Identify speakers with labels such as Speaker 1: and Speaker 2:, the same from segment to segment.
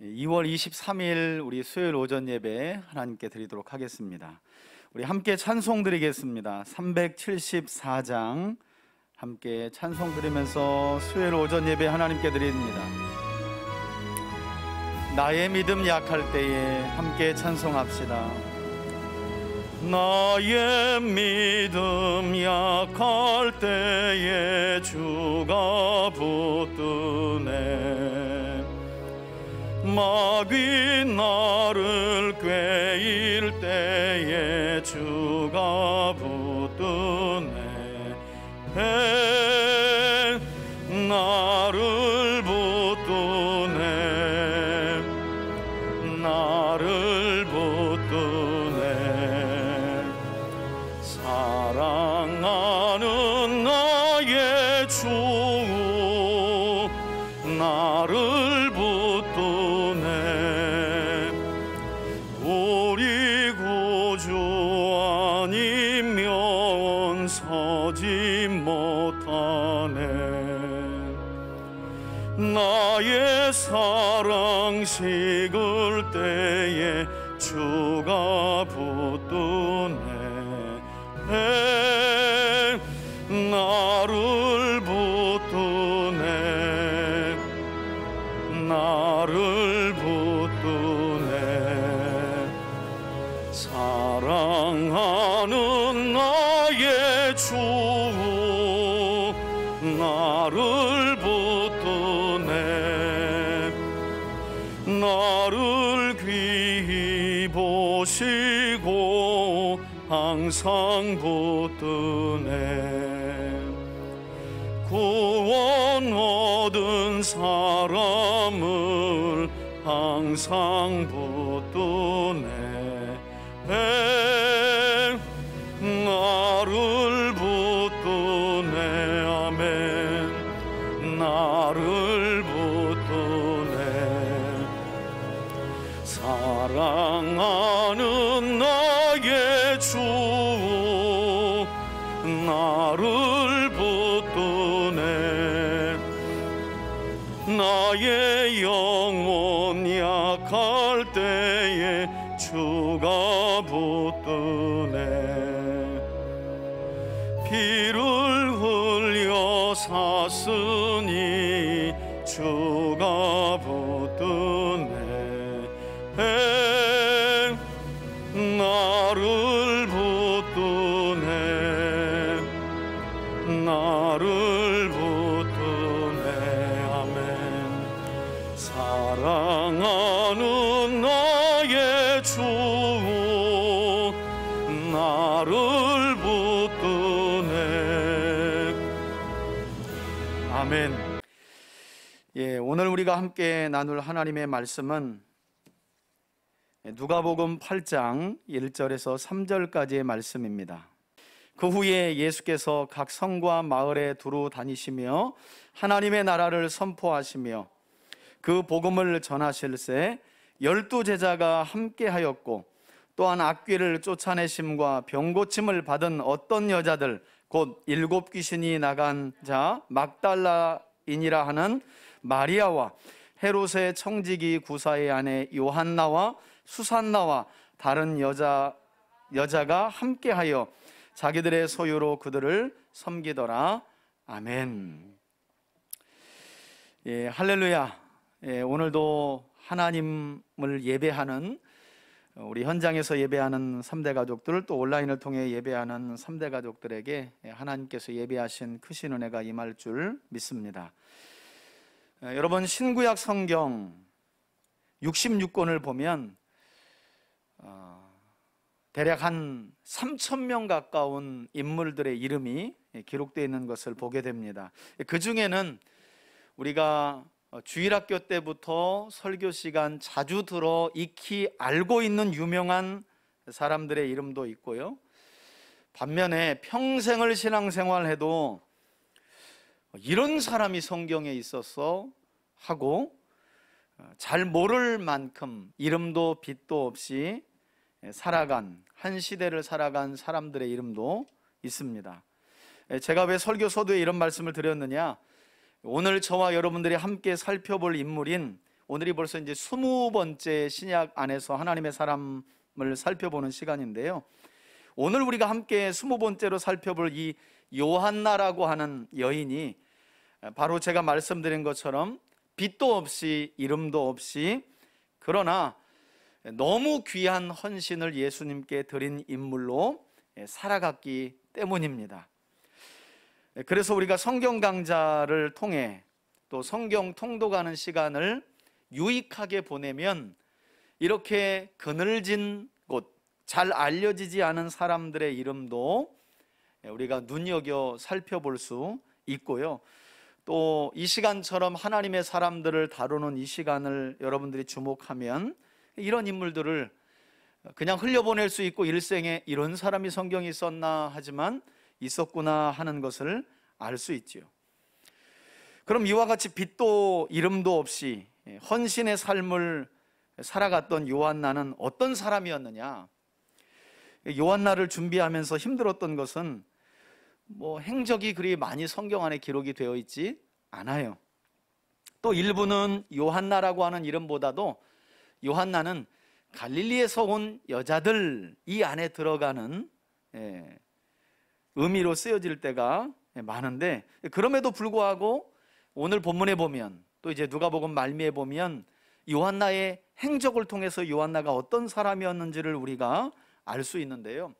Speaker 1: 2월 23일 우리 수요일 오전 예배 하나님께 드리도록 하겠습니다. 우리 함께 찬송 드리겠습니다. 374장 함께 찬송 드리면서 수요일 오전 예배 하나님께 드립니다. 나의 믿음 약할 때에 함께 찬송합시다. 나의 믿음 약할 때에 주가 붙드네. 마귀 나를 꾀일 때에 주가 붙드네. 나를 붙드네. 나를 붙드네. 사랑하는 나의 주 나를 붙드네. 우리 구주 아니면 서지 못하네. 나의 사랑 식을 때에 주가 붙드네. 나를 붙드네. 나를 붙드네. 사랑하는 나의 주 나를 붙드네. 나를 귀히 보시고 항상 붙드네. 구원 얻은 사람을 항상 붙드네. 나를 붙드네. 아멘. 나를 붙드네. 사랑하는 나의 주 나를 붙드네. 나의 영혼 약할 때에 주가 붙드네. 피를 흘려 샀으니 주가 붙드네. 나를 붙드네. 나를 붙드네. 아멘. 사랑하는 나의 주 나를 붙드네. 아멘. 오늘 우리가 함께 나눌 하나님의 말씀은 누가복음 8장 1절에서 3절까지의 말씀입니다. 그 후에 예수께서 각 성과 마을에 두루 다니시며 하나님의 나라를 선포하시며 그 복음을 전하실새 12 제자가 함께하였고 또한 악귀를 쫓아내심과 병고침을 받은 어떤 여자들 곧 7 귀신이 나간 자 막달라인이라 하는 마리아와 헤롯의 청지기 구사의 아내 요한나와 수산나와 다른 여자가 함께하여 자기들의 소유로 그들을 섬기더라. 아멘. 할렐루야. 오늘도 하나님을 예배하는 우리 현장에서 예배하는 3대 가족들, 또 온라인을 통해 예배하는 3대 가족들에게 하나님께서 예배하신 크신 은혜가 임할 줄 믿습니다. 여러분, 신구약 성경 66권을 보면 대략 한 3,000명 가까운 인물들의 이름이 기록되어 있는 것을 보게 됩니다. 그 중에는 우리가 주일학교 때부터 설교 시간 자주 들어 익히 알고 있는 유명한 사람들의 이름도 있고요. 반면에 평생을 신앙생활해도 이런 사람이 성경에 있었어 하고 잘 모를 만큼 이름도 빛도 없이 살아간, 한 시대를 살아간 사람들의 이름도 있습니다. 제가 왜 설교서두에 이런 말씀을 드렸느냐, 오늘 저와 여러분들이 함께 살펴볼 인물인 오늘이 벌써 이제 20번째 신약 안에서 하나님의 사람을 살펴보는 시간인데요. 오늘 우리가 함께 20번째로 살펴볼 이 요한나라고 하는 여인이 바로 제가 말씀드린 것처럼 빛도 없이 이름도 없이 그러나 너무 귀한 헌신을 예수님께 드린 인물로 살아갔기 때문입니다. 그래서 우리가 성경 강좌를 통해 또 성경 통독하는 시간을 유익하게 보내면 이렇게 그늘진 곳, 잘 알려지지 않은 사람들의 이름도 우리가 눈여겨 살펴볼 수 있고요. 또 이 시간처럼 하나님의 사람들을 다루는 이 시간을 여러분들이 주목하면 이런 인물들을 그냥 흘려보낼 수 있고 일생에 이런 사람이 성경에 있었나 하지만 있었구나 하는 것을 알 수 있지요. 그럼 이와 같이 빛도 이름도 없이 헌신의 삶을 살아갔던 요한나는 어떤 사람이었느냐? 요한나를 준비하면서 힘들었던 것은 행적이 그리 많이 성경 안에 기록이 되어 있지 않아요. 또 일부는 요한나라고 하는 이름보다도 요한나는 갈릴리에서 온 여자들 이 안에 들어가는 의미로 쓰여질 때가 많은데, 그럼에도 불구하고 오늘 본문에 보면 또 이제 누가복음 말미에 보면 요한나의 행적을 통해서 요한나가 어떤 사람이었는지를 우리가 알 수 있는데요.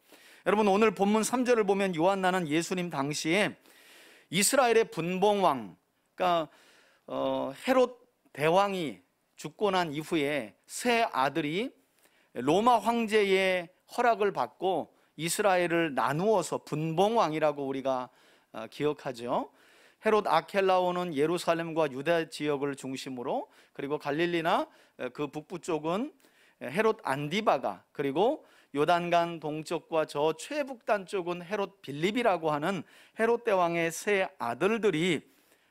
Speaker 1: 여러분, 오늘 본문 3절을 보면 요한나는 예수님 당시에 이스라엘의 분봉왕, 그러니까 헤롯 대왕이 죽고 난 이후에 세 아들이 로마 황제의 허락을 받고 이스라엘을 나누어서 분봉왕이라고 우리가 기억하죠. 헤롯 아켈라오는 예루살렘과 유다 지역을 중심으로, 그리고 갈릴리나 그 북부 쪽은 헤롯 안디바가, 그리고 요단강 동쪽과 저 최북단 쪽은 헤롯 빌립이라고 하는 헤롯 대왕의 세 아들들이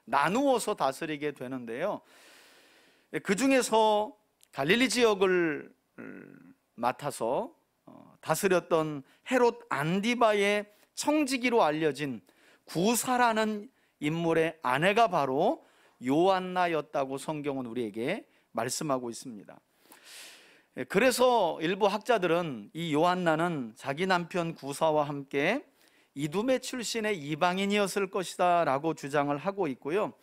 Speaker 1: 나누어서 다스리게 되는데요. 그 중에서 갈릴리 지역을 맡아서 다스렸던 헤롯 안디바의 청지기로 알려진 구사라는 인물의 아내가 바로 요한나였다고 성경은 우리에게 말씀하고 있습니다. 그래서 일부 학자들은 이 요한나는 자기 남편 구사와 함께 이두메 출신의 이방인이었을 것이다 라고 주장을 하고 있고요.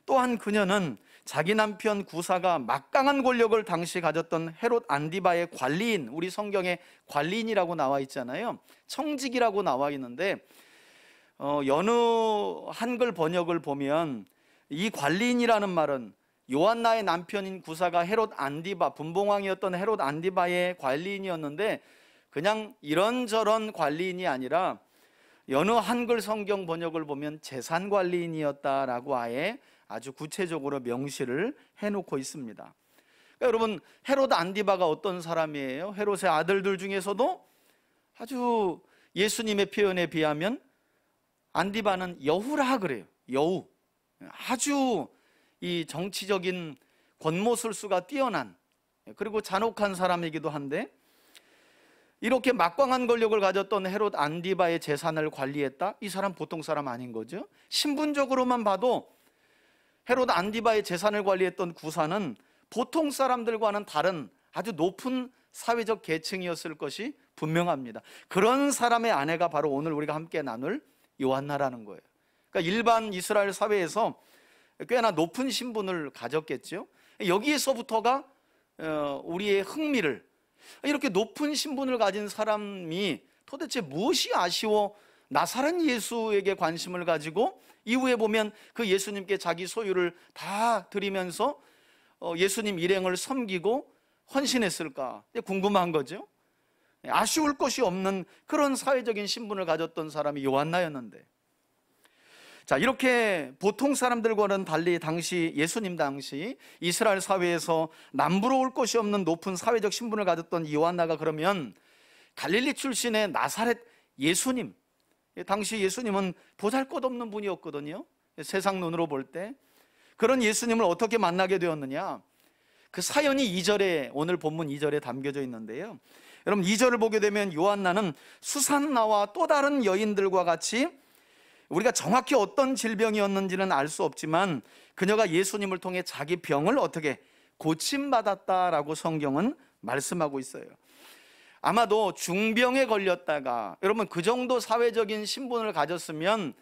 Speaker 1: 또한 그녀는 자기 남편 구사가 막강한 권력을 당시 가졌던 헤롯 안디바의 관리인, 우리 성경에 관리인이라고 나와 있잖아요. 청직이라고 나와 있는데 여느 한글 번역을 보면 이 관리인이라는 말은 요한나의 남편인 구사가 헤롯 안디바, 분봉왕이었던 헤롯 안디바의 관리인이었는데 그냥 이런저런 관리인이 아니라 여느 한글 성경 번역을 보면 재산관리인이었다라고 아주 구체적으로 명시를 해놓고 있습니다. 그러니까 여러분, 헤롯 안디바가 어떤 사람이에요? 헤롯의 아들들 중에서도 아주 예수님의 표현에 비하면 안디바는 여우라 그래요. 여우. 아주 이 정치적인 권모술수가 뛰어난, 그리고 잔혹한 사람이기도 한데, 이렇게 막강한 권력을 가졌던 헤롯 안디바의 재산을 관리했다? 이 사람 보통 사람 아닌 거죠. 신분적으로만 봐도 헤롯 안디바의 재산을 관리했던 구사는 보통 사람들과는 다른 아주 높은 사회적 계층이었을 것이 분명합니다. 그런 사람의 아내가 바로 오늘 우리가 함께 나눌 요한나라는 거예요. 그러니까 일반 이스라엘 사회에서 꽤나 높은 신분을 가졌겠죠. 여기에서부터가 우리의 흥미를, 이렇게 높은 신분을 가진 사람이 도대체 무엇이 아쉬워 나사렛 예수에게 관심을 가지고 이후에 보면 그 예수님께 자기 소유를 다 드리면서 예수님 일행을 섬기고 헌신했을까 궁금한 거죠. 아쉬울 것이 없는 그런 사회적인 신분을 가졌던 사람이 요한나였는데, 자, 이렇게 보통 사람들과는 달리 당시 예수님 당시 이스라엘 사회에서 남부러울 것이 없는 높은 사회적 신분을 가졌던 요한나가 그러면 갈릴리 출신의 나사렛 예수님, 당시 예수님은 보잘것없는 분이었거든요. 세상 눈으로 볼 때. 그런 예수님을 어떻게 만나게 되었느냐? 그 사연이 2절에, 오늘 본문 2절에 담겨져 있는데요. 여러분, 2절을 보게 되면 요한나는 수산나와 또 다른 여인들과 같이 우리가 정확히 어떤 질병이었는지는 알 수 없지만 그녀가 예수님을 통해 자기 병을 어떻게 고침받았다라고 성경은 말씀하고 있어요. 아마도 중병에 걸렸다가, 여러분 그 정도 사회적인 신분을 가졌으면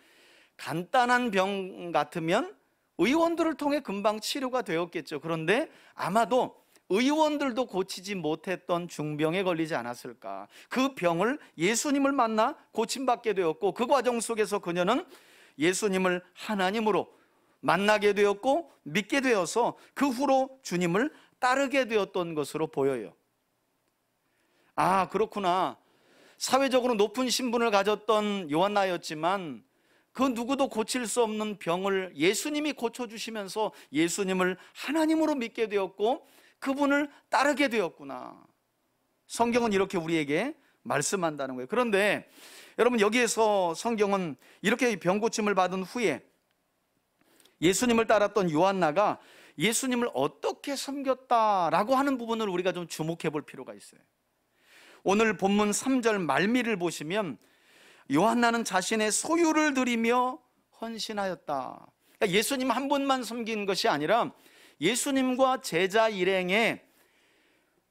Speaker 1: 간단한 병 같으면 의원들을 통해 금방 치료가 되었겠죠. 그런데 아마도 의원들도 고치지 못했던 중병에 걸리지 않았을까. 그 병을 예수님을 만나 고침받게 되었고, 그 과정 속에서 그녀는 예수님을 하나님으로 만나게 되었고 믿게 되어서 그 후로 주님을 따르게 되었던 것으로 보여요. 아, 그렇구나. 사회적으로 높은 신분을 가졌던 요한나였지만 그 누구도 고칠 수 없는 병을 예수님이 고쳐주시면서 예수님을 하나님으로 믿게 되었고 그분을 따르게 되었구나. 성경은 이렇게 우리에게 말씀한다는 거예요. 그런데 여러분, 여기에서 성경은 이렇게 병 고침을 받은 후에 예수님을 따랐던 요한나가 예수님을 어떻게 섬겼다라고 하는 부분을 우리가 좀 주목해 볼 필요가 있어요. 오늘 본문 3절 말미를 보시면 요한나는 자신의 소유를 드리며 헌신하였다. 그러니까 예수님 한 분만 섬긴 것이 아니라 예수님과 제자 일행에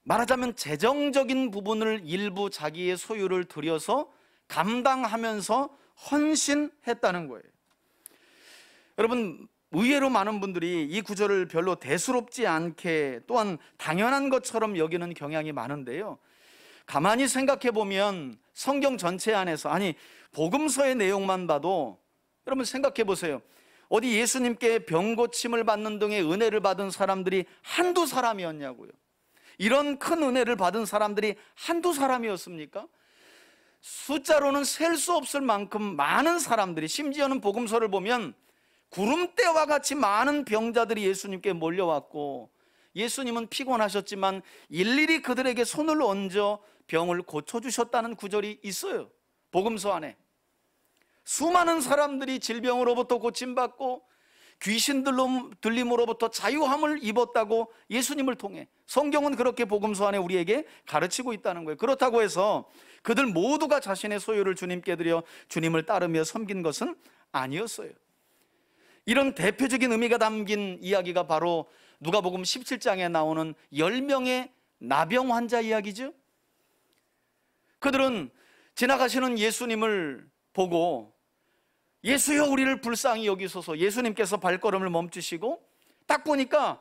Speaker 1: 말하자면 재정적인 부분을 일부 자기의 소유를 들여서 감당하면서 헌신했다는 거예요. 여러분, 의외로 많은 분들이 이 구절을 별로 대수롭지 않게 또한 당연한 것처럼 여기는 경향이 많은데요, 가만히 생각해 보면 성경 전체 안에서, 아니 복음서의 내용만 봐도 여러분 생각해 보세요. 어디 예수님께 병 고침을 받는 등의 은혜를 받은 사람들이 한두 사람이었냐고요. 이런 큰 은혜를 받은 사람들이 한두 사람이었습니까? 숫자로는 셀 수 없을 만큼 많은 사람들이, 심지어는 복음서를 보면 구름대와 같이 많은 병자들이 예수님께 몰려왔고 예수님은 피곤하셨지만 일일이 그들에게 손을 얹어 병을 고쳐주셨다는 구절이 있어요. 복음서 안에 수많은 사람들이 질병으로부터 고침받고 귀신 들림으로부터 자유함을 입었다고 예수님을 통해 성경은 그렇게 복음서 안에 우리에게 가르치고 있다는 거예요. 그렇다고 해서 그들 모두가 자신의 소유를 주님께 드려 주님을 따르며 섬긴 것은 아니었어요. 이런 대표적인 의미가 담긴 이야기가 바로 누가복음 17장에 나오는 10명의 나병 환자 이야기죠. 그들은 지나가시는 예수님을 보고 예수여 우리를 불쌍히 여기소서, 예수님께서 발걸음을 멈추시고 딱 보니까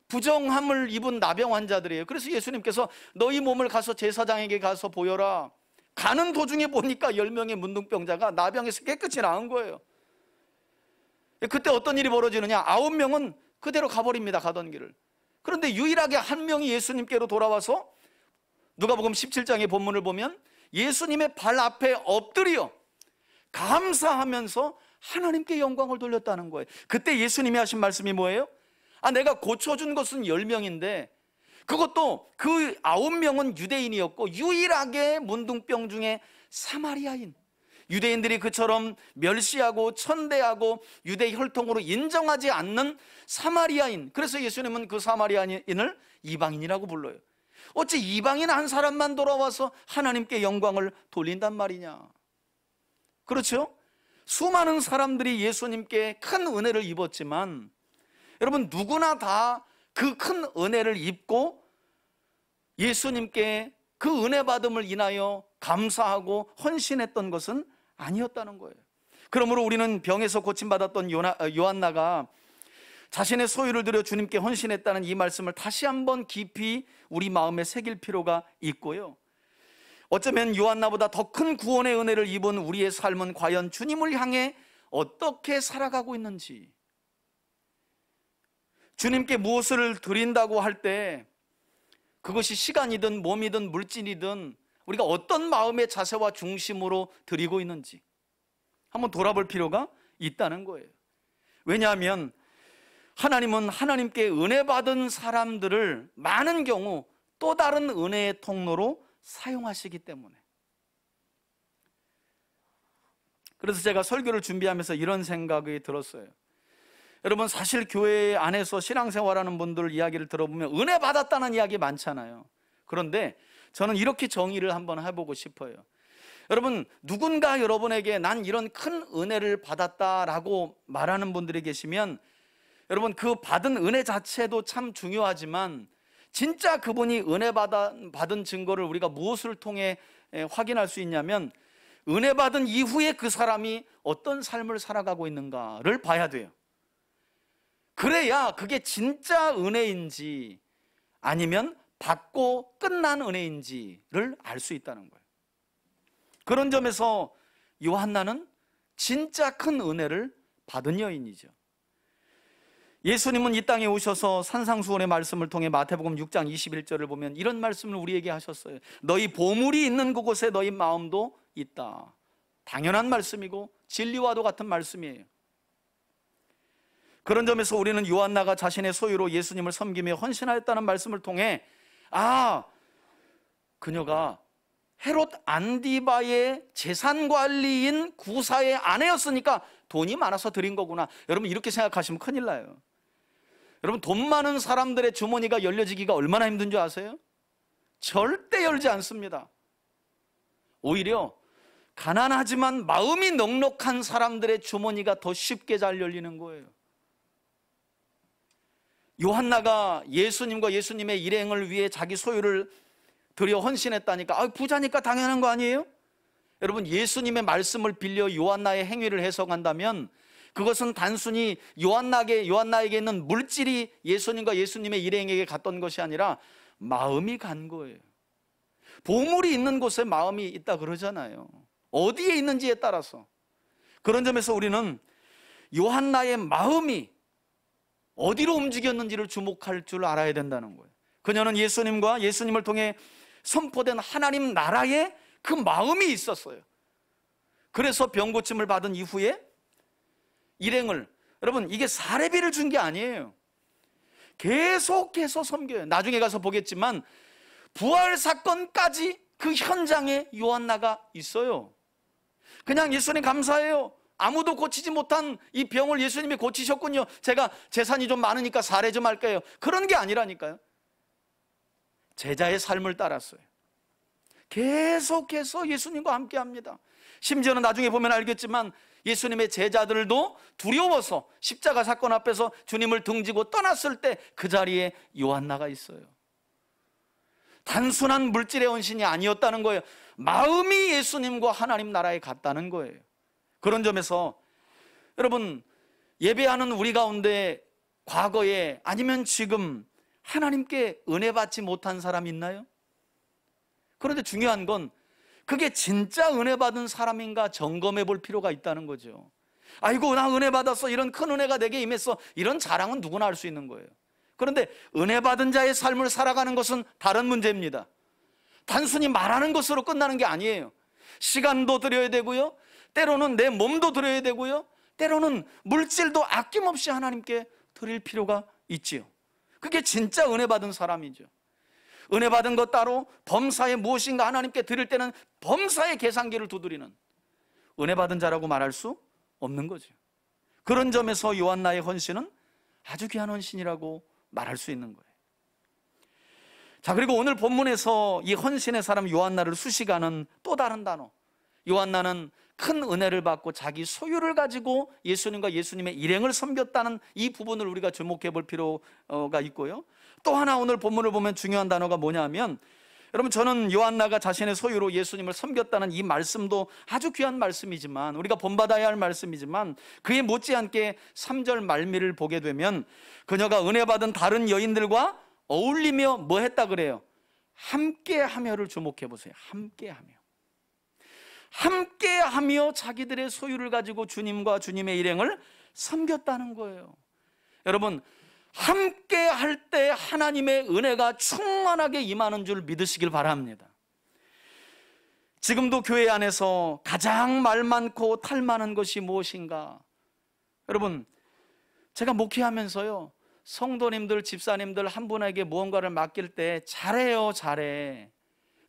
Speaker 1: 부정함을 입은 나병 환자들이에요. 그래서 예수님께서 너희 몸을 가서 제사장에게 가서 보여라. 가는 도중에 보니까 10명의 문둥병자가 나병에서 깨끗이 나은 거예요. 그때 어떤 일이 벌어지느냐, 9명은 그대로 가버립니다, 가던 길을. 그런데 유일하게 한 명이 예수님께로 돌아와서 누가복음 17장의 본문을 보면 예수님의 발 앞에 엎드려 감사하면서 하나님께 영광을 돌렸다는 거예요. 그때 예수님이 하신 말씀이 뭐예요? 아, 내가 고쳐준 것은 10명인데 그것도 그 9명은 유대인이었고 유일하게 문둥병 중에 사마리아인, 유대인들이 그처럼 멸시하고 천대하고 유대 혈통으로 인정하지 않는 사마리아인, 그래서 예수님은 그 사마리아인을 이방인이라고 불러요. 어찌 이방인 한 사람만 돌아와서 하나님께 영광을 돌린단 말이냐. 그렇죠? 수많은 사람들이 예수님께 큰 은혜를 입었지만 여러분, 누구나 다 그 큰 은혜를 입고 예수님께 그 은혜 받음을 인하여 감사하고 헌신했던 것은 아니었다는 거예요. 그러므로 우리는 병에서 고침받았던 요한나가 자신의 소유를 들여 주님께 헌신했다는 이 말씀을 다시 한번 깊이 우리 마음에 새길 필요가 있고요, 어쩌면 요한나보다 더 큰 구원의 은혜를 입은 우리의 삶은 과연 주님을 향해 어떻게 살아가고 있는지, 주님께 무엇을 드린다고 할 때 그것이 시간이든 몸이든 물질이든 우리가 어떤 마음의 자세와 중심으로 드리고 있는지 한번 돌아볼 필요가 있다는 거예요. 왜냐하면 하나님은 하나님께 은혜 받은 사람들을 많은 경우 또 다른 은혜의 통로로 사용하시기 때문에. 그래서 제가 설교를 준비하면서 이런 생각이 들었어요. 여러분, 사실 교회 안에서 신앙생활하는 분들 이야기를 들어보면 은혜 받았다는 이야기 많잖아요. 그런데 저는 이렇게 정의를 한번 해보고 싶어요. 여러분, 누군가 여러분에게 난 이런 큰 은혜를 받았다라고 말하는 분들이 계시면 여러분, 그 받은 은혜 자체도 참 중요하지만 진짜 그분이 은혜 받은 증거를 우리가 무엇을 통해 확인할 수 있냐면 은혜 받은 이후에 그 사람이 어떤 삶을 살아가고 있는가를 봐야 돼요. 그래야 그게 진짜 은혜인지 아니면 받고 끝난 은혜인지를 알 수 있다는 거예요. 그런 점에서 요한나는 진짜 큰 은혜를 받은 여인이죠. 예수님은 이 땅에 오셔서 산상수훈의 말씀을 통해 마태복음 6장 21절을 보면 이런 말씀을 우리에게 하셨어요. 너희 보물이 있는 그곳에 너희 마음도 있다. 당연한 말씀이고 진리와도 같은 말씀이에요. 그런 점에서 우리는 요한나가 자신의 소유로 예수님을 섬기며 헌신하였다는 말씀을 통해 그녀가 헤롯 안디바의 재산관리인 구사의 아내였으니까 돈이 많아서 드린 거구나. 여러분, 이렇게 생각하시면 큰일 나요. 여러분, 돈 많은 사람들의 주머니가 열려지기가 얼마나 힘든 줄 아세요? 절대 열지 않습니다. 오히려 가난하지만 마음이 넉넉한 사람들의 주머니가 더 쉽게 잘 열리는 거예요. 요한나가 예수님과 예수님의 일행을 위해 자기 소유를 들여 헌신했다니까 부자니까 당연한 거 아니에요? 여러분, 예수님의 말씀을 빌려 요한나의 행위를 해석한다면 그것은 단순히 요한나에게 있는 물질이 예수님과 예수님의 일행에게 갔던 것이 아니라 마음이 간 거예요. 보물이 있는 곳에 마음이 있다 그러잖아요. 어디에 있는지에 따라서. 그런 점에서 우리는 요한나의 마음이 어디로 움직였는지를 주목할 줄 알아야 된다는 거예요. 그녀는 예수님과 예수님을 통해 선포된 하나님 나라에 그 마음이 있었어요. 그래서 병고침을 받은 이후에 일행을, 여러분, 이게 사례비를 준 게 아니에요. 계속해서 섬겨요. 나중에 가서 보겠지만 부활 사건까지 그 현장에 요한나가 있어요. 그냥 예수님 감사해요. 아무도 고치지 못한 이 병을 예수님이 고치셨군요. 제가 재산이 좀 많으니까 사례 좀 할게요. 그런 게 아니라니까요. 제자의 삶을 따랐어요. 계속해서 예수님과 함께 합니다. 심지어는 나중에 보면 알겠지만 예수님의 제자들도 두려워서 십자가 사건 앞에서 주님을 등지고 떠났을 때 그 자리에 요한나가 있어요. 단순한 물질의 헌신이 아니었다는 거예요. 마음이 예수님과 하나님 나라에 갔다는 거예요. 그런 점에서 여러분, 예배하는 우리 가운데 과거에 아니면 지금 하나님께 은혜 받지 못한 사람 있나요? 그런데 중요한 건 그게 진짜 은혜 받은 사람인가 점검해 볼 필요가 있다는 거죠. 아이고, 나 은혜 받았어, 이런 큰 은혜가 내게 임했어, 이런 자랑은 누구나 할 수 있는 거예요. 그런데 은혜 받은 자의 삶을 살아가는 것은 다른 문제입니다. 단순히 말하는 것으로 끝나는 게 아니에요. 시간도 드려야 되고요, 때로는 내 몸도 드려야 되고요, 때로는 물질도 아낌없이 하나님께 드릴 필요가 있지요. 그게 진짜 은혜 받은 사람이죠. 은혜 받은 것 따로 범사에 무엇인가 하나님께 드릴 때는 범사의 계산기를 두드리는 은혜 받은 자라고 말할 수 없는 거죠. 그런 점에서 요한나의 헌신은 아주 귀한 헌신이라고 말할 수 있는 거예요. 자, 그리고 오늘 본문에서 이 헌신의 사람 요한나를 수식하는 또 다른 단어, 요한나는 큰 은혜를 받고 자기 소유를 가지고 예수님과 예수님의 일행을 섬겼다는 이 부분을 우리가 주목해 볼 필요가 있고요. 또 하나 오늘 본문을 보면 중요한 단어가 뭐냐면, 여러분, 저는 요한나가 자신의 소유로 예수님을 섬겼다는 이 말씀도 아주 귀한 말씀이지만, 우리가 본받아야 할 말씀이지만, 그에 못지않게 3절 말미를 보게 되면 그녀가 은혜 받은 다른 여인들과 어울리며 뭐 했다 그래요? 함께하며를 주목해 보세요. 함께하며 자기들의 소유를 가지고 주님과 주님의 일행을 섬겼다는 거예요. 여러분, 함께 할 때 하나님의 은혜가 충만하게 임하는 줄 믿으시길 바랍니다. 지금도 교회 안에서 가장 말 많고 탈 많은 것이 무엇인가? 여러분, 제가 목회하면서요, 성도님들, 집사님들 한 분에게 무언가를 맡길 때 잘해요, 잘해.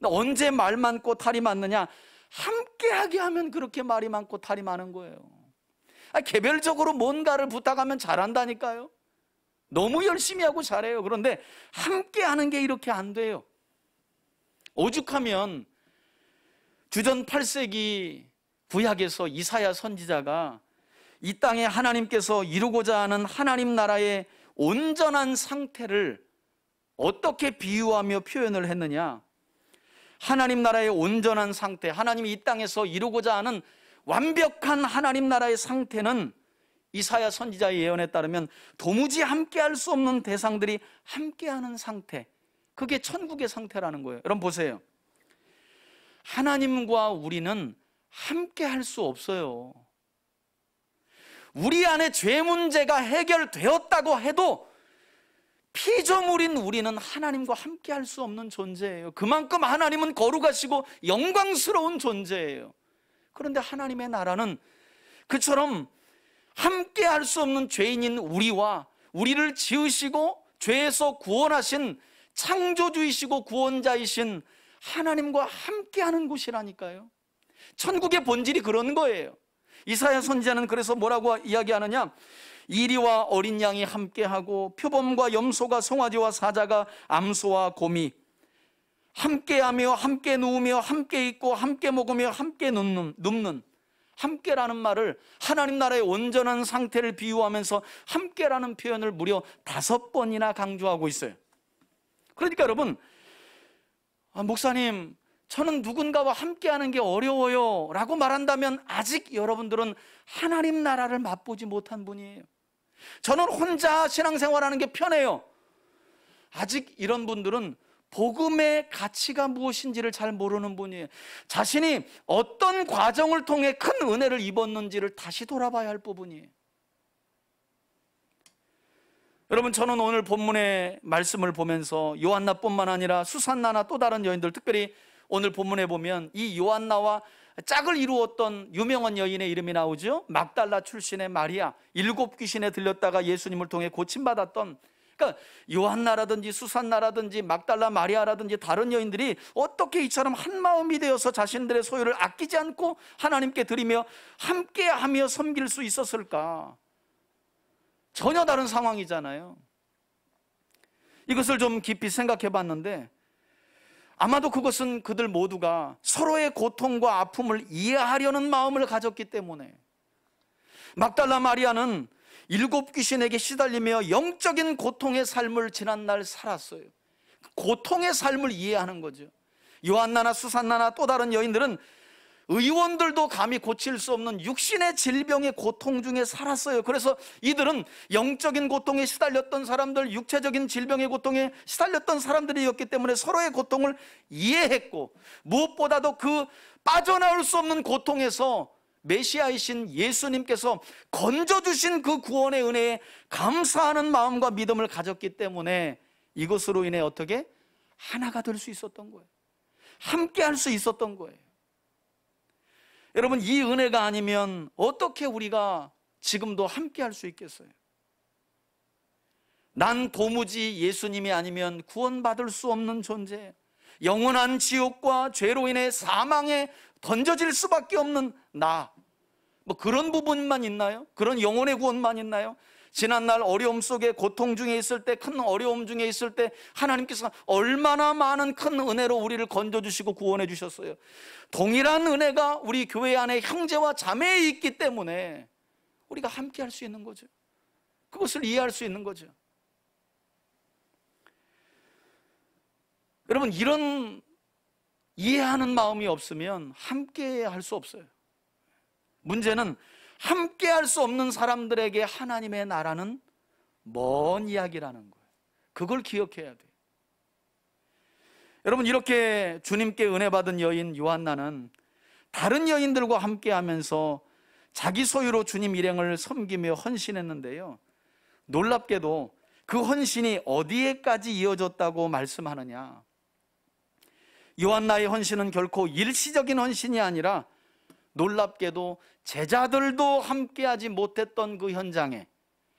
Speaker 1: 언제 말 많고 탈이 많느냐? 함께하게 하면 그렇게 말이 많고 탈이 많은 거예요. 개별적으로 뭔가를 부탁하면 잘한다니까요. 너무 열심히 하고 잘해요. 그런데 함께 하는 게 이렇게 안 돼요. 오죽하면 주전 8세기 구약에서 이사야 선지자가
Speaker 2: 이 땅에 하나님께서 이루고자 하는 하나님 나라의 온전한 상태를 어떻게 비유하며 표현을 했느냐? 하나님 나라의 온전한 상태, 하나님이 이 땅에서 이루고자 하는 완벽한 하나님 나라의 상태는 이사야 선지자의 예언에 따르면 도무지 함께할 수 없는 대상들이 함께하는 상태, 그게 천국의 상태라는 거예요. 여러분 보세요. 하나님과 우리는 함께할 수 없어요. 우리 안에 죄 문제가 해결되었다고 해도 피조물인 우리는 하나님과 함께할 수 없는 존재예요. 그만큼 하나님은 거룩하시고 영광스러운 존재예요. 그런데 하나님의 나라는 그처럼 함께할 수 없는 죄인인 우리와 우리를 지으시고 죄에서 구원하신 창조주이시고 구원자이신 하나님과 함께하는 곳이라니까요. 천국의 본질이 그런 거예요. 이사야 선지자는 그래서 뭐라고 이야기하느냐? 이리와 어린 양이 함께하고 표범과 염소가 송아지와 사자가 암소와 곰이 함께하며 함께 누우며 함께 있고 함께 먹으며 함께 눕는, 함께라는 말을 하나님 나라의 온전한 상태를 비유하면서 함께라는 표현을 무려 5번이나 강조하고 있어요. 그러니까 여러분, 목사님 저는 누군가와 함께하는 게 어려워요 라고 말한다면 아직 여러분들은 하나님 나라를 맛보지 못한 분이에요. 저는 혼자 신앙생활하는 게 편해요. 아직 이런 분들은 복음의 가치가 무엇인지를 잘 모르는 분이에요. 자신이 어떤 과정을 통해 큰 은혜를 입었는지를 다시 돌아봐야 할 부분이에요. 여러분, 저는 오늘 본문의 말씀을 보면서 요한나뿐만 아니라 수산나나 또 다른 여인들, 특별히 오늘 본문에 보면 이 요한나와 짝을 이루었던 유명한 여인의 이름이 나오죠. 막달라 출신의 마리아, 7 귀신에 들렸다가 예수님을 통해 고침받았던, 그러니까 요한나라든지 수산나라든지 막달라 마리아라든지 다른 여인들이 어떻게 이처럼 한 마음이 되어서 자신들의 소유를 아끼지 않고 하나님께 드리며 함께하며 섬길 수 있었을까? 전혀 다른 상황이잖아요. 이것을 좀 깊이 생각해 봤는데 아마도 그것은 그들 모두가 서로의 고통과 아픔을 이해하려는 마음을 가졌기 때문에, 막달라 마리아는 7 귀신에게 시달리며 영적인 고통의 삶을 지난날 살았어요. 고통의 삶을 이해하는 거죠. 요한나나 수산나나 또 다른 여인들은 의원들도 감히 고칠 수 없는 육신의 질병의 고통 중에 살았어요. 그래서 이들은 영적인 고통에 시달렸던 사람들, 육체적인 질병의 고통에 시달렸던 사람들이었기 때문에 서로의 고통을 이해했고, 무엇보다도 그 빠져나올 수 없는 고통에서 메시아이신 예수님께서 건져주신 그 구원의 은혜에 감사하는 마음과 믿음을 가졌기 때문에 이것으로 인해 어떻게? 하나가 될 수 있었던 거예요. 함께 할 수 있었던 거예요. 여러분, 이 은혜가 아니면 어떻게 우리가 지금도 함께 할 수 있겠어요? 난 도무지 예수님이 아니면 구원받을 수 없는 존재, 영원한 지옥과 죄로 인해 사망에 던져질 수밖에 없는 나, 뭐 그런 부분만 있나요? 그런 영혼의 구원만 있나요? 지난날 어려움 속에, 고통 중에 있을 때, 큰 어려움 중에 있을 때 하나님께서 얼마나 많은 큰 은혜로 우리를 건져주시고 구원해 주셨어요. 동일한 은혜가 우리 교회 안에 형제와 자매에 있기 때문에 우리가 함께 할 수 있는 거죠. 그것을 이해할 수 있는 거죠. 여러분, 이런 이해하는 마음이 없으면 함께 할 수 없어요. 문제는 함께 할 수 없는 사람들에게 하나님의 나라는 먼 이야기라는 거예요. 그걸 기억해야 돼요. 여러분, 이렇게 주님께 은혜 받은 여인 요한나는 다른 여인들과 함께 하면서 자기 소유로 주님 일행을 섬기며 헌신했는데요, 놀랍게도 그 헌신이 어디에까지 이어졌다고 말씀하느냐? 요한나의 헌신은 결코 일시적인 헌신이 아니라 놀랍게도 제자들도 함께하지 못했던 그 현장에,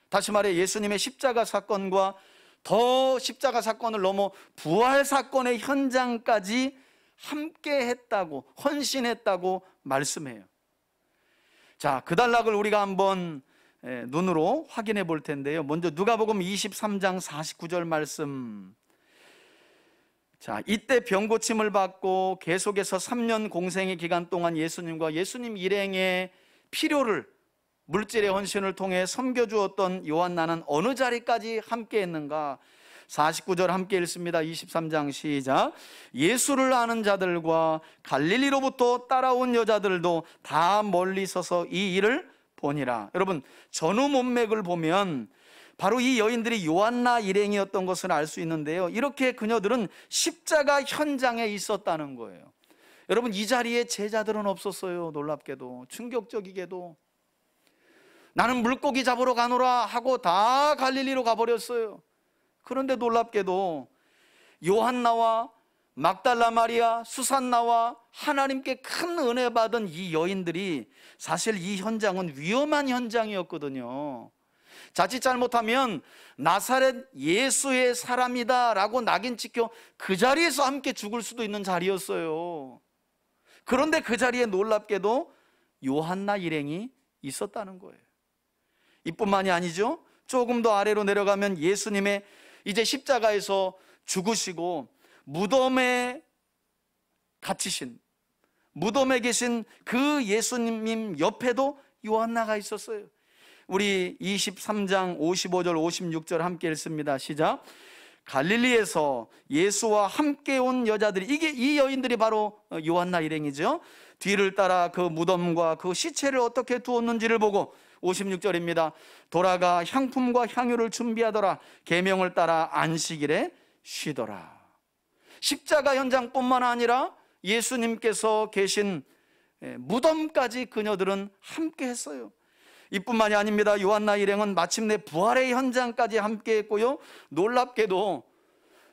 Speaker 2: 다시 말해 예수님의 십자가 사건과 더 십자가 사건을 넘어 부활 사건의 현장까지 함께했다고, 헌신했다고 말씀해요. 자, 그 단락을 우리가 한번 눈으로 확인해 볼 텐데요, 먼저 누가복음 23장 49절 말씀. 자, 이때 병고침을 받고 계속해서 3년 공생의 기간 동안 예수님과 예수님 일행의 필요를 물질의 헌신을 통해 섬겨주었던 요한나는 어느 자리까지 함께 했는가? 49절 함께 읽습니다. 23장 시작. 예수를 아는 자들과 갈릴리로부터 따라온 여자들도 다 멀리 서서 이 일을 보니라. 여러분, 전후 문맥을 보면 바로 이 여인들이 요한나 일행이었던 것을 알 수 있는데요, 이렇게 그녀들은 십자가 현장에 있었다는 거예요. 여러분, 이 자리에 제자들은 없었어요. 놀랍게도, 충격적이게도. 나는 물고기 잡으러 가노라 하고 다 갈릴리로 가버렸어요. 그런데 놀랍게도 요한나와 막달라 마리아, 수산나와 하나님께 큰 은혜 받은 이 여인들이, 사실 이 현장은 위험한 현장이었거든요. 자칫 잘못하면 나사렛 예수의 사람이다 라고 낙인 찍혀 그 자리에서 함께 죽을 수도 있는 자리였어요. 그런데 그 자리에 놀랍게도 요한나 일행이 있었다는 거예요. 이뿐만이 아니죠. 조금 더 아래로 내려가면 예수님의 이제 십자가에서 죽으시고 무덤에 갇히신, 무덤에 계신 그 예수님 옆에도 요한나가 있었어요. 우리 23장 55절 56절 함께 읽습니다. 시작. 갈릴리에서 예수와 함께 온 여자들이, 이게 이 여인들이 바로 요한나 일행이죠. 뒤를 따라 그 무덤과 그 시체를 어떻게 두었는지를 보고, 56절입니다. 돌아가 향품과 향유를 준비하더라. 계명을 따라 안식일에 쉬더라. 십자가 현장뿐만 아니라 예수님께서 계신 무덤까지 그녀들은 함께 했어요. 이뿐만이 아닙니다. 요한나 일행은 마침내 부활의 현장까지 함께 했고요, 놀랍게도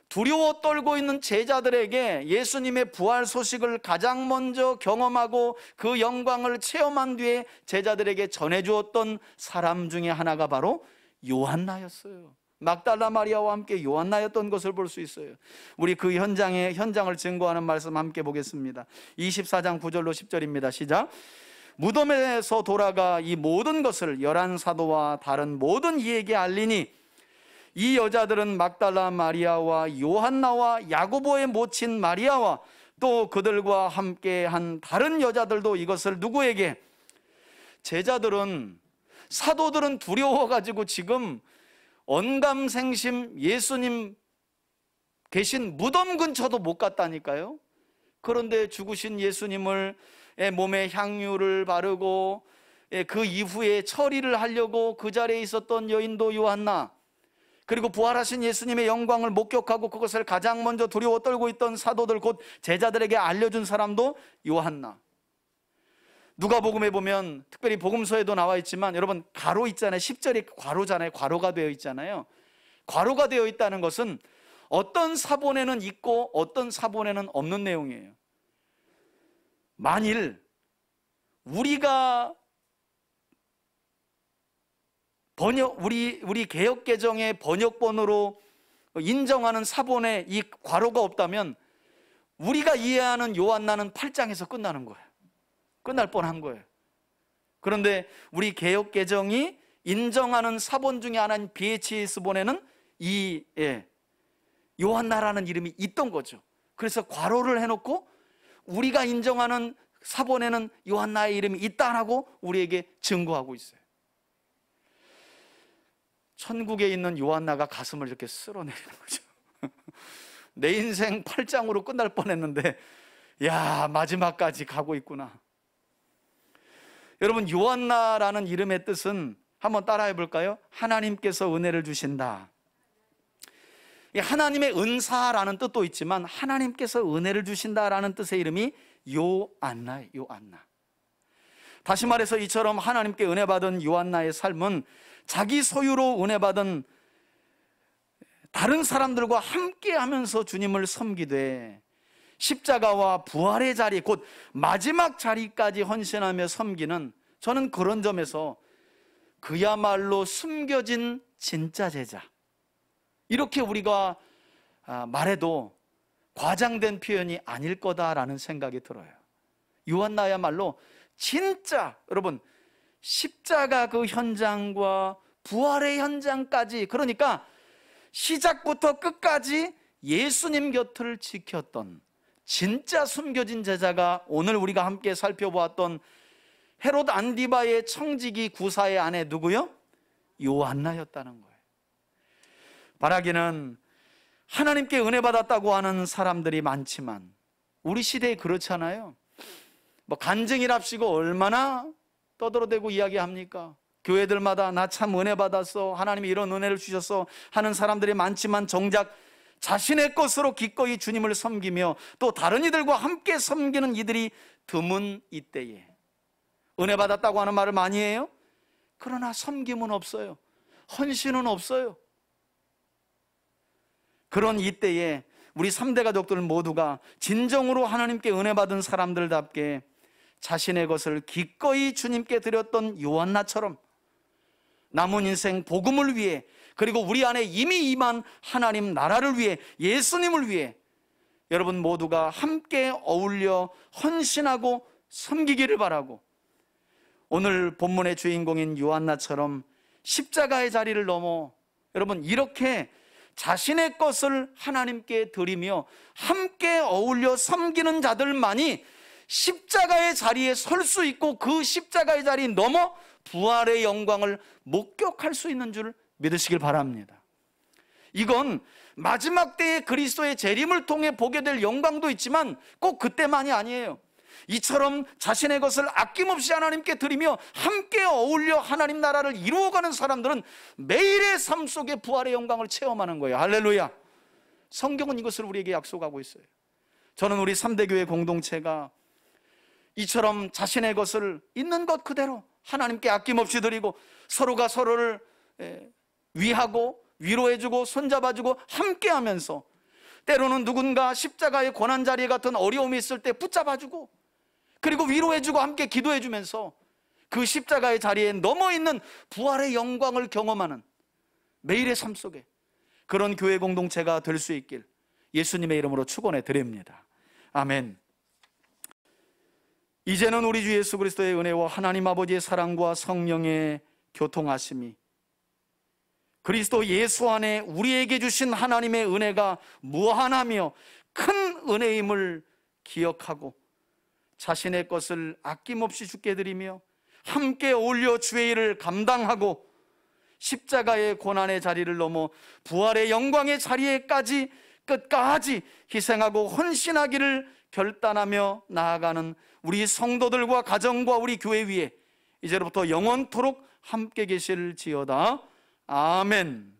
Speaker 2: 두려워 떨고 있는 제자들에게 예수님의 부활 소식을 가장 먼저 경험하고 그 영광을 체험한 뒤에 제자들에게 전해주었던 사람 중에 하나가 바로 요한나였어요. 막달라 마리아와 함께 요한나였던 것을 볼 수 있어요. 우리 그 현장을 증거하는 말씀 함께 보겠습니다. 24장 9절로 10절입니다. 시작. 무덤에서 돌아가 이 모든 것을 11사도와 다른 모든 이에게 알리니, 이 여자들은 막달라 마리아와 요한나와 야고보의 모친 마리아와 또 그들과 함께 한 다른 여자들도 이것을 누구에게? 제자들은, 사도들은 두려워가지고 지금 언감생심 예수님 계신 무덤 근처도 못 갔다니까요. 그런데 죽으신 예수님을 몸에 향유를 바르고 그 이후에 처리를 하려고 그 자리에 있었던 여인도 요한나, 그리고 부활하신 예수님의 영광을 목격하고 그것을 가장 먼저 두려워 떨고 있던 사도들, 곧 제자들에게 알려준 사람도 요한나. 누가복음에 보면, 특별히 복음서에도 나와 있지만, 여러분 괄호 있잖아요. 10절에 괄호잖아요. 괄호가 되어 있잖아요. 괄호가 되어 있다는 것은 어떤 사본에는 있고 어떤 사본에는 없는 내용이에요. 만일 우리가 우리 개역개정의 번역본으로 인정하는 사본에 이 괄호가 없다면 우리가 이해하는 요한나는 8장에서 끝나는 거예요. 끝날 뻔한 거예요. 그런데 우리 개역개정이 인정하는 사본 중에 하나인 BHS본에는 이 요한나라는 이름이 있던 거죠. 그래서 괄호를 해놓고 우리가 인정하는 사본에는 요한나의 이름이 있다라고 우리에게 증거하고 있어요. 천국에 있는 요한나가 가슴을 이렇게 쓸어내리는 거죠. 내 인생 8장으로 끝날 뻔했는데, 야, 마지막까지 가고 있구나. 여러분, 요한나라는 이름의 뜻은 한번 따라해 볼까요? 하나님께서 은혜를 주신다. 하나님의 은사라는 뜻도 있지만 하나님께서 은혜를 주신다라는 뜻의 이름이 요한나예요. 요한나. 다시 말해서 이처럼 하나님께 은혜 받은 요한나의 삶은 자기 소유로 은혜 받은 다른 사람들과 함께 하면서 주님을 섬기되, 십자가와 부활의 자리, 곧 마지막 자리까지 헌신하며 섬기는, 저는 그런 점에서 그야말로 숨겨진 진짜 제자, 이렇게 우리가 말해도 과장된 표현이 아닐 거다라는 생각이 들어요. 요한나야말로 진짜, 여러분, 십자가 그 현장과 부활의 현장까지, 그러니까 시작부터 끝까지 예수님 곁을 지켰던 진짜 숨겨진 제자가 오늘 우리가 함께 살펴보았던 헤롯 안디바의 청지기 구사의 아내 누구요? 요한나였다는 거예요. 바라기는 하나님께 은혜 받았다고 하는 사람들이 많지만 우리 시대에 그렇잖아요. 뭐 간증이랍시고 얼마나 떠들어대고 이야기합니까? 교회들마다 나 참 은혜 받았어, 하나님이 이런 은혜를 주셨어 하는 사람들이 많지만 정작 자신의 것으로 기꺼이 주님을 섬기며 또 다른 이들과 함께 섬기는 이들이 드문 이때에 은혜 받았다고 하는 말을 많이 해요. 그러나 섬김은 없어요. 헌신은 없어요. 그런 이때에 우리 3대 가족들 모두가 진정으로 하나님께 은혜 받은 사람들답게 자신의 것을 기꺼이 주님께 드렸던 요한나처럼 남은 인생 복음을 위해, 그리고 우리 안에 이미 임한 하나님 나라를 위해, 예수님을 위해 여러분 모두가 함께 어울려 헌신하고 섬기기를 바라고, 오늘 본문의 주인공인 요한나처럼 십자가의 자리를 넘어 여러분 이렇게 자신의 것을 하나님께 드리며 함께 어울려 섬기는 자들만이 십자가의 자리에 설 수 있고 그 십자가의 자리 넘어 부활의 영광을 목격할 수 있는 줄 믿으시길 바랍니다. 이건 마지막 때에 그리스도의 재림을 통해 보게 될 영광도 있지만 꼭 그때만이 아니에요. 이처럼 자신의 것을 아낌없이 하나님께 드리며 함께 어울려 하나님 나라를 이루어가는 사람들은 매일의 삶 속에 부활의 영광을 체험하는 거예요. 할렐루야. 성경은 이것을 우리에게 약속하고 있어요. 저는 우리 3대 교회 공동체가 이처럼 자신의 것을 있는 것 그대로 하나님께 아낌없이 드리고 서로가 서로를 위하고 위로해주고 손잡아주고 함께하면서 때로는 누군가 십자가의 고난자리 같은 어려움이 있을 때 붙잡아주고 그리고 위로해주고 함께 기도해주면서 그 십자가의 자리에 넘어있는 부활의 영광을 경험하는 매일의 삶 속에 그런 교회 공동체가 될 수 있길 예수님의 이름으로 축원해 드립니다. 아멘. 이제는 우리 주 예수 그리스도의 은혜와 하나님 아버지의 사랑과 성령의 교통하심이 그리스도 예수 안에 우리에게 주신 하나님의 은혜가 무한하며 큰 은혜임을 기억하고 자신의 것을 아낌없이 주께 드리며 함께 어울려 주의 일을 감당하고 십자가의 고난의 자리를 넘어 부활의 영광의 자리에까지 끝까지 희생하고 헌신하기를 결단하며 나아가는 우리 성도들과 가정과 우리 교회 위에 이제로부터 영원토록 함께 계실지어다. 아멘.